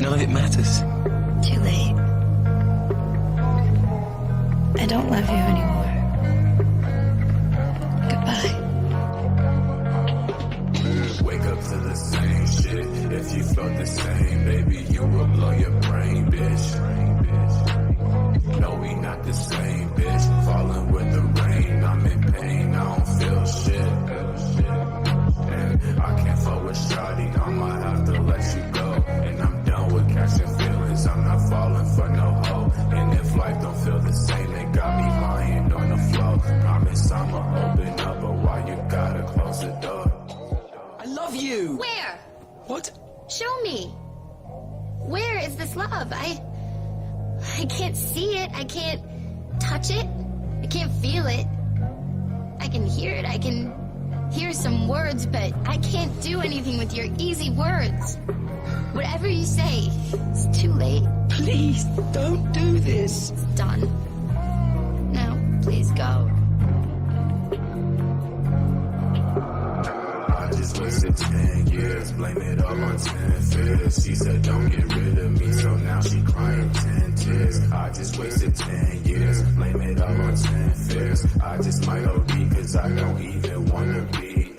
None of it matters. Too late. I don't love you anymore. Goodbye. Wake up to the same shit. If you felt the same, baby, you will blow your brain, bitch. No, we not the same, bitch. Falling with the rain, I'm in pain, I don't feel shit. And I can't fuck with shawty, I'ma have to let you go. And I'm done with catching feelings, I'm not falling for no hoe. And if life don't feel the same, they got me lying on the floor. Promise I'ma open up, but why you gotta close the door? I love you! Where? What? Show me. Where is this love? I can't see it. I can't touch it. I can't feel it. I can hear it. I can hear some words, but I can't do anything with your easy words. Whatever you say, it's too late. Please, don't do this. It's done. Now, please go. I just wasted 10 years, blame it all on 10 fears. She said don't get rid of me, so now she crying 10 tears. I just wasted 10 years, blame it all on 10 fears. I just might OD cause I don't even wanna be